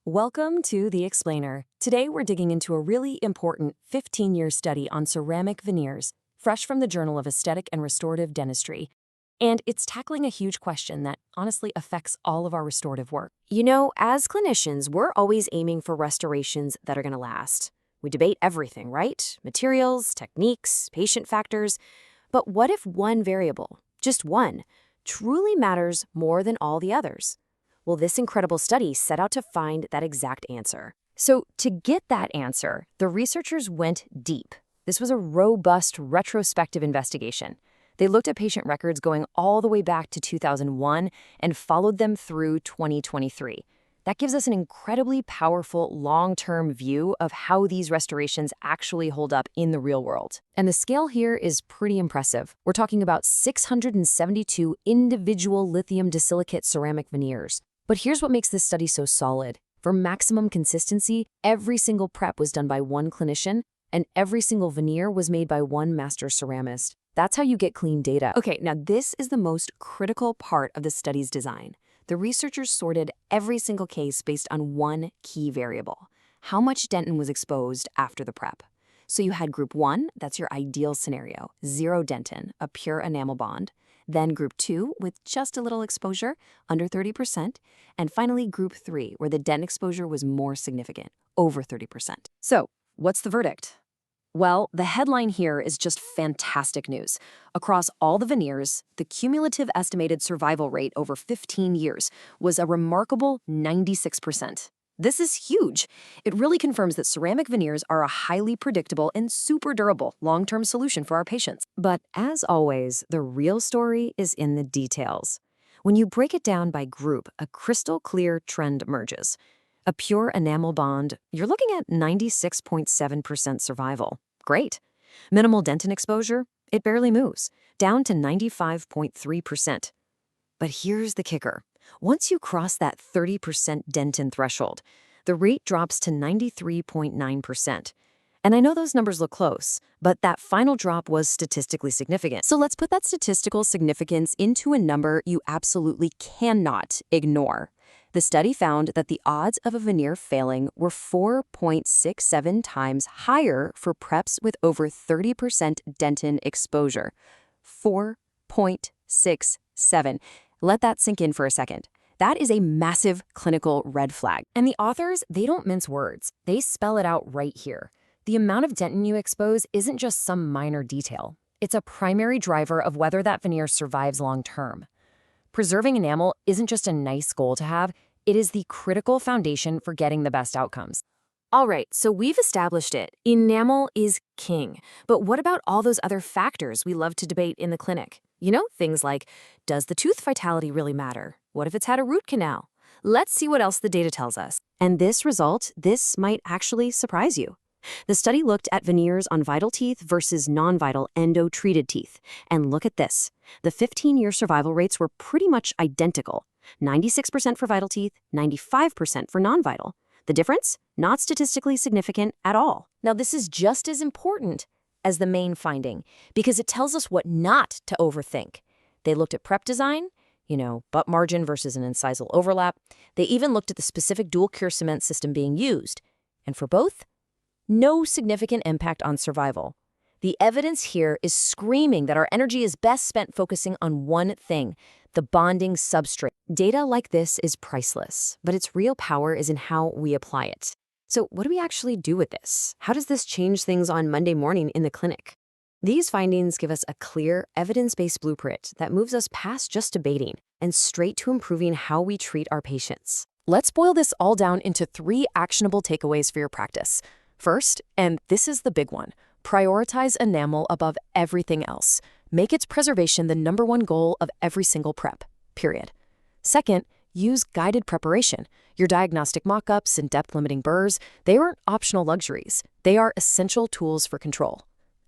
Welcome to The Explainer. Today we're digging into a really important 15-year study on ceramic veneers, fresh from the Journal of Aesthetic and Restorative Dentistry. And it's tackling a huge question that honestly affects all of our restorative work. You know, as clinicians, we're always aiming for restorations that are going to last. We debate everything, right? Materials, techniques, patient factors. But what if one variable, just one, truly matters more than all the others? Well, this incredible study set out to find that exact answer. So to get that answer, the researchers went deep. This was a robust retrospective investigation. They looked at patient records going all the way back to 2001 and followed them through 2023. That gives us an incredibly powerful long-term view of how these restorations actually hold up in the real world. And the scale here is pretty impressive. We're talking about 672 individual lithium disilicate ceramic veneers. But here's what makes this study so solid. For maximum consistency, every single prep was done by one clinician, and every single veneer was made by one master ceramicist. That's how you get clean data. Okay, now this is the most critical part of the study's design. The researchers sorted every single case based on one key variable: how much dentin was exposed after the prep. So you had group 1, that's your ideal scenario, 0 dentin, a pure enamel bond. Then group 2 with just a little exposure, under 30%. And finally group 3, where the dentin exposure was more significant, over 30%. So what's the verdict? Well, the headline here is just fantastic news. Across all the veneers, the cumulative estimated survival rate over 15 years was a remarkable 96%. This is huge. It really confirms that ceramic veneers are a highly predictable and super durable long-term solution for our patients. But as always, the real story is in the details. When you break it down by group, a crystal clear trend emerges. A pure enamel bond, you're looking at 96.7% survival. Great. Minimal dentin exposure, it barely moves, down to 95.3%. But here's the kicker. Once you cross that 30% dentin threshold, the rate drops to 93.9%. And I know those numbers look close, but that final drop was statistically significant. So let's put that statistical significance into a number you absolutely cannot ignore. The study found that the odds of a veneer failing were 4.67 times higher for preps with over 30% dentin exposure. 4.67. Let that sink in for a second. That is a massive clinical red flag. And the authors, they don't mince words. They spell it out right here. The amount of dentin you expose isn't just some minor detail. It's a primary driver of whether that veneer survives long term. Preserving enamel isn't just a nice goal to have, it is the critical foundation for getting the best outcomes. All right, so we've established it. Enamel is king. But what about all those other factors we love to debate in the clinic? You know, things like, does the tooth vitality really matter? What if it's had a root canal? Let's see what else the data tells us. And this might actually surprise you. The study looked at veneers on vital teeth versus non-vital endo-treated teeth. And look at this. The 15-year survival rates were pretty much identical. 96% for vital teeth, 95% for non-vital. The difference? Not statistically significant at all. Now, this is just as important as the main finding, because it tells us what not to overthink. They looked at prep design, butt margin versus an incisal overlap. They even looked at the specific dual cure cement system being used. And for both, no significant impact on survival. The evidence here is screaming that our energy is best spent focusing on one thing, the bonding substrate. Data like this is priceless, but its real power is in how we apply it. So what do we actually do with this? How does this change things on Monday morning in the clinic? These findings give us a clear, evidence-based blueprint that moves us past just debating and straight to improving how we treat our patients. Let's boil this all down into 3 actionable takeaways for your practice. First, and this is the big one, prioritize enamel above everything else. Make its preservation the #1 goal of every single prep, period. Second, use guided preparation. Your diagnostic mock-ups and depth-limiting burrs, they aren't optional luxuries. They are essential tools for control.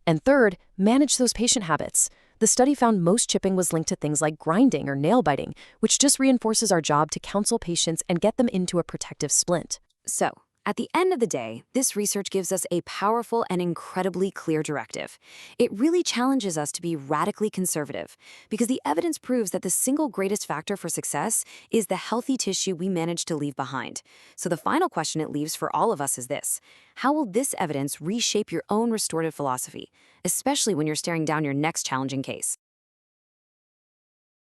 And third, manage those patient habits. The study found most chipping was linked to things like grinding or nail biting, which just reinforces our job to counsel patients and get them into a protective splint. So, At the end of the day, this research gives us a powerful and incredibly clear directive. It really challenges us to be radically conservative, because the evidence proves that the single greatest factor for success is the healthy tissue we manage to leave behind. So the final question it leaves for all of us is this: how will this evidence reshape your own restorative philosophy, especially when you're staring down your next challenging case?